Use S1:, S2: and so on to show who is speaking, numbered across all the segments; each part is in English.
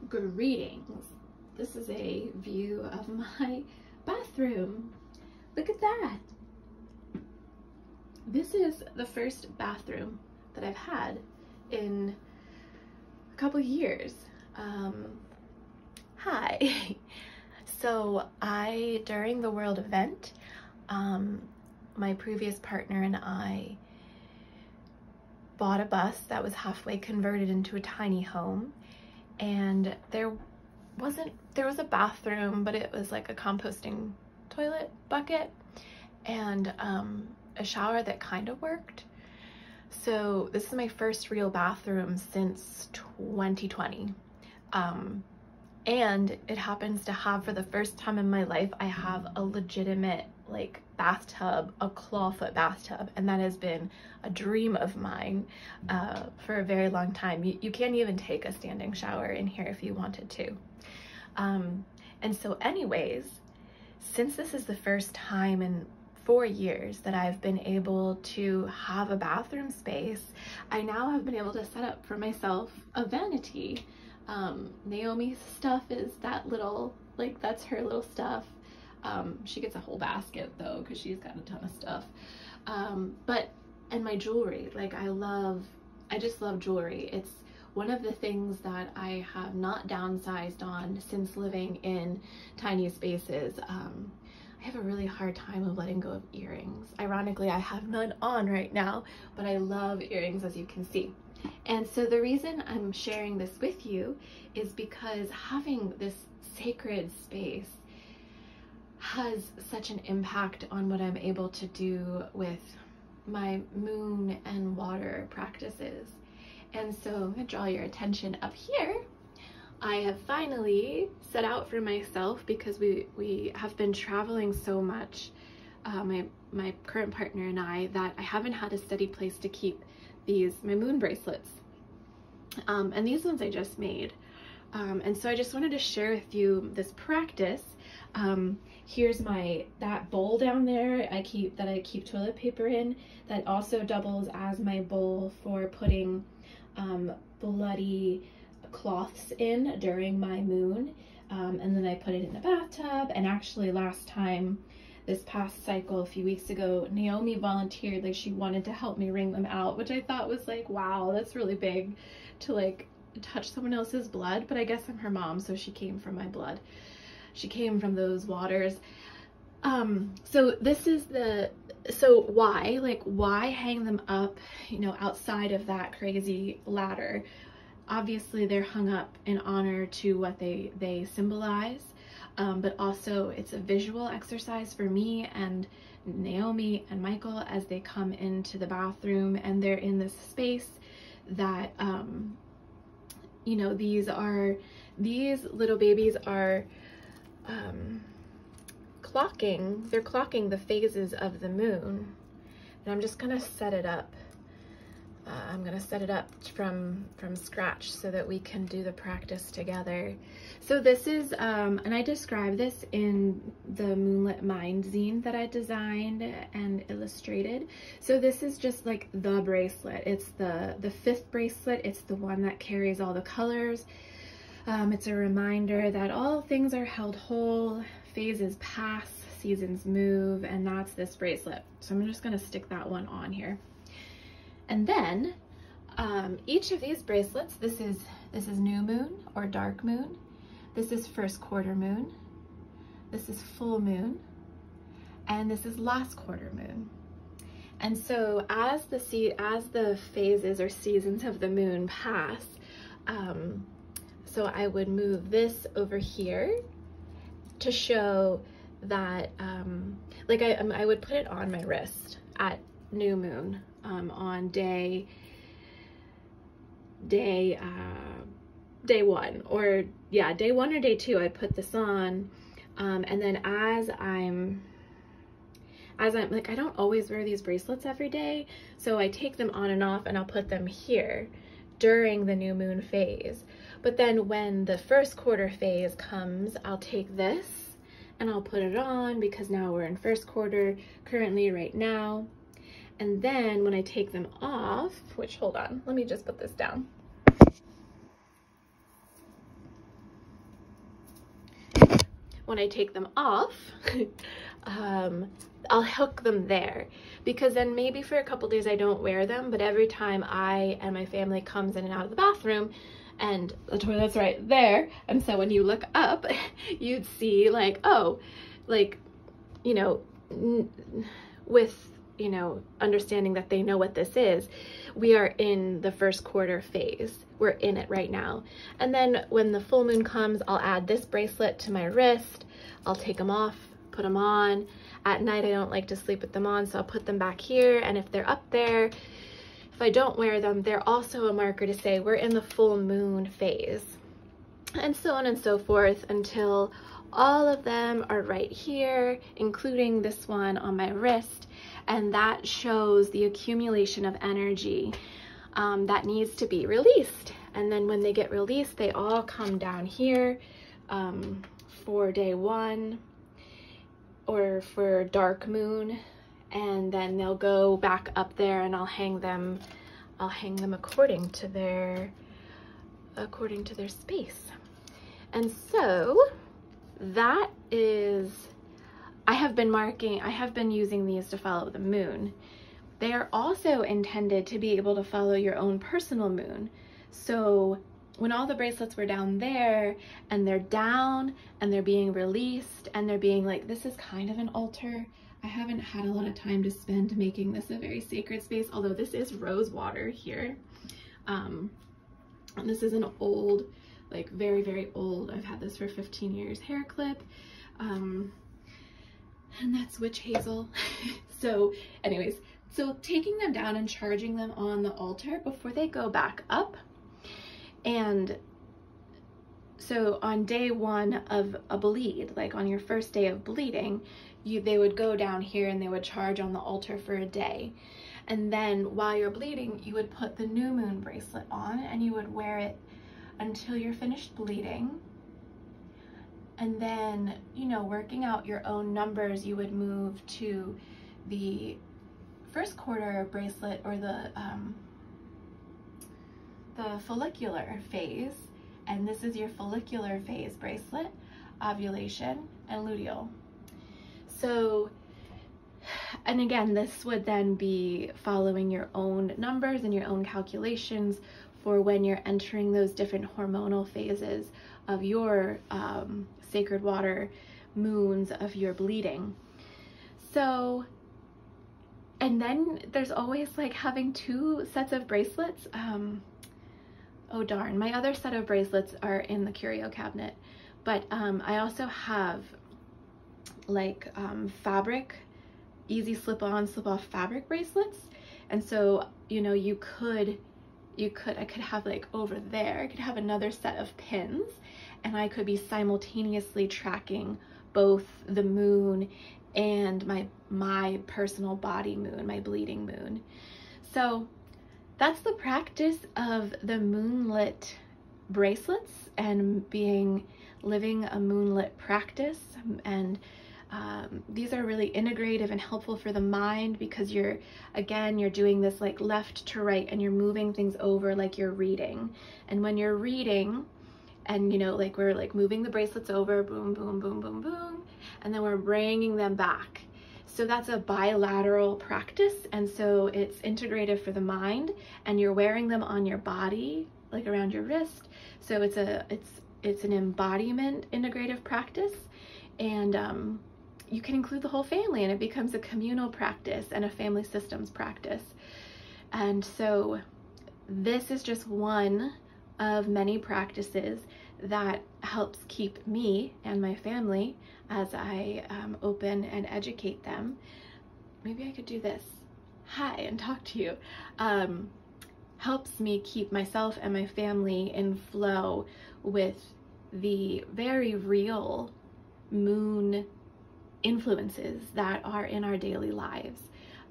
S1: Greetings. This is a view of my bathroom. Look at that. This is the first bathroom that I've had in a couple years. Hi. So during the World event, my previous partner and I bought a bus that was halfway converted into a tiny home, and there was a bathroom, but it was like a composting toilet bucket and a shower that kind of worked. So this is my first real bathroom since 2020. And it happens to have, for the first time in my life, I have a legitimate like bathtub, a clawfoot bathtub, and that has been a dream of mine for a very long time. You can't even take a standing shower in here if you wanted to. And so anyways, since this is the first time in 4 years that I've been able to have a bathroom space, I now have been able to set up for myself a vanity. Naomi's stuff is that little, like that's her little stuff. She gets a whole basket though, because she's got a ton of stuff. And my jewelry, like I just love jewelry. It's one of the things that I have not downsized on since living in tiny spaces. I have a really hard time of letting go of earrings. Ironically, I have none on right now, but I love earrings, as you can see. And so the reason I'm sharing this with you is because having this sacred space has such an impact on what I'm able to do with my moon and water practices. And so I'm going to draw your attention up here. I have finally set out for myself, because we have been traveling so much, my current partner and I, that I haven't had a steady place to keep my moon bracelets. And these ones I just made. And so I just wanted to share with you this practice. Here's that bowl down there that I keep toilet paper in, that also doubles as my bowl for putting bloody cloths in during my moon. And then I put it in the bathtub. And actually this past cycle, a few weeks ago, Naomi volunteered, like she wanted to help me wring them out, which I thought was like, wow, that's really big to like touch someone else's blood. But I guess I'm her mom, so she came from my blood. She came from those waters. So this is why hang them up, outside of that crazy ladder? Obviously they're hung up in honor to what they symbolize, but also it's a visual exercise for me and Naomi and Michael as they come into the bathroom, and they're in this space that, these little babies are they're clocking the phases of the moon. And I'm just gonna set it up. I'm gonna set it up from scratch so that we can do the practice together. So this is, and I describe this in the Moonlit Mind zine that I designed and illustrated. So this is just like the bracelet. It's the 5th bracelet. It's the one that carries all the colors. It's a reminder that all things are held whole, phases pass, seasons move, and that's this bracelet. So I'm just gonna stick that one on here. And then each of these bracelets, this is new moon or dark moon. This is first quarter moon. This is full moon. And this is last quarter moon. And so as the phases or seasons of the moon pass, so I would move this over here to show that, I would put it on my wrist at new moon, on day 1, or yeah, day 1 or day 2, I put this on. And then as I'm like, I don't always wear these bracelets every day, so I take them on and off, and I'll put them here during the new moon phase. But then when the first quarter phase comes, I'll take this and I'll put it on, because now we're in first quarter currently right now. And then when I take them off, which, hold on, let me just put this down. when I take them off, I'll hook them there, because then maybe for a couple days I don't wear them, but every time I and my family comes in and out of the bathroom, and the toilet's right there, and so when you look up, you'd see like, oh, like, you know, with, you know, understanding that they know what this is, we are in the first quarter phase. We're in it right now. And then when the full moon comes, I'll add this bracelet to my wrist. I'll take them off, put them on. At night, I don't like to sleep with them on, so I'll put them back here. And if they're up there, if I don't wear them, they're also a marker to say we're in the full moon phase. And so on and so forth until all of them are right here, including this one on my wrist. And that shows the accumulation of energy that needs to be released. And then when they get released, they all come down here for day 1 or for dark moon, and then they'll go back up there, and I'll hang them according to their space. And so that is, I have been using these to follow the moon. They are also intended to be able to follow your own personal moon. So when all the bracelets were down there, and they're down and they're being released, and they're being like, this is kind of an altar. I haven't had a lot of time to spend making this a very sacred space, although this is rose water here. And this is an old, like very, very old, I've had this for 15 years, hair clip. And that's witch hazel. So anyways, so taking them down and charging them on the altar before they go back up. And so on day 1 of a bleed, like on your first day of bleeding, they would go down here and they would charge on the altar for a day. And then while you're bleeding, you would put the new moon bracelet on, and you would wear it until you're finished bleeding. And then, you know, working out your own numbers, you would move to the first quarter bracelet, or the follicular phase. And this is your follicular phase bracelet, ovulation, and luteal. So, and again, this would then be following your own numbers and your own calculations for when you're entering those different hormonal phases of your sacred water moons of your bleeding. So, and then there's always like having 2 sets of bracelets. Oh darn, my other set of bracelets are in the curio cabinet, but I also have like fabric, easy slip-on, slip-off fabric bracelets. And so, you know, I could have like over there, I could have another set of pins, and I could be simultaneously tracking both the moon and my personal body moon, my bleeding moon. So that's the practice of the moonlit bracelets and living a moonlit practice. And these are really integrative and helpful for the mind, because you're doing this like left to right, and you're moving things over like you're reading. And when you're reading, and you know, like we're like moving the bracelets over, boom, boom, boom, boom, boom, and then we're bringing them back. So that's a bilateral practice, and so it's integrative for the mind, and you're wearing them on your body, like around your wrist. So it's an embodiment integrative practice, and you can include the whole family, and it becomes a communal practice and a family systems practice. And so this is just one of many practices that helps keep me and my family, as I open and educate them. Maybe I could do this. Hi, and talk to you. Helps me keep myself and my family in flow with the very real moon influences that are in our daily lives,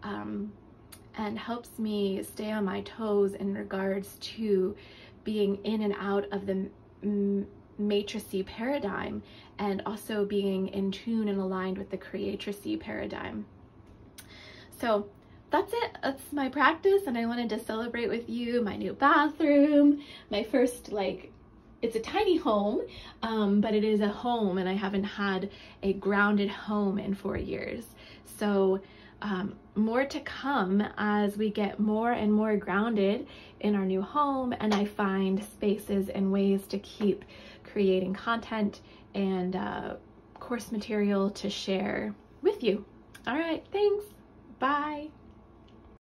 S1: and helps me stay on my toes in regards to being in and out of the matricity paradigm, and also being in tune and aligned with the creatricity paradigm. So that's it. That's my practice, and I wanted to celebrate with you my new bathroom, my first like it's a tiny home, but it is a home, and I haven't had a grounded home in 4 years. So more to come as we get more and more grounded in our new home, and I find spaces and ways to keep creating content and course material to share with you. All right, thanks. Bye.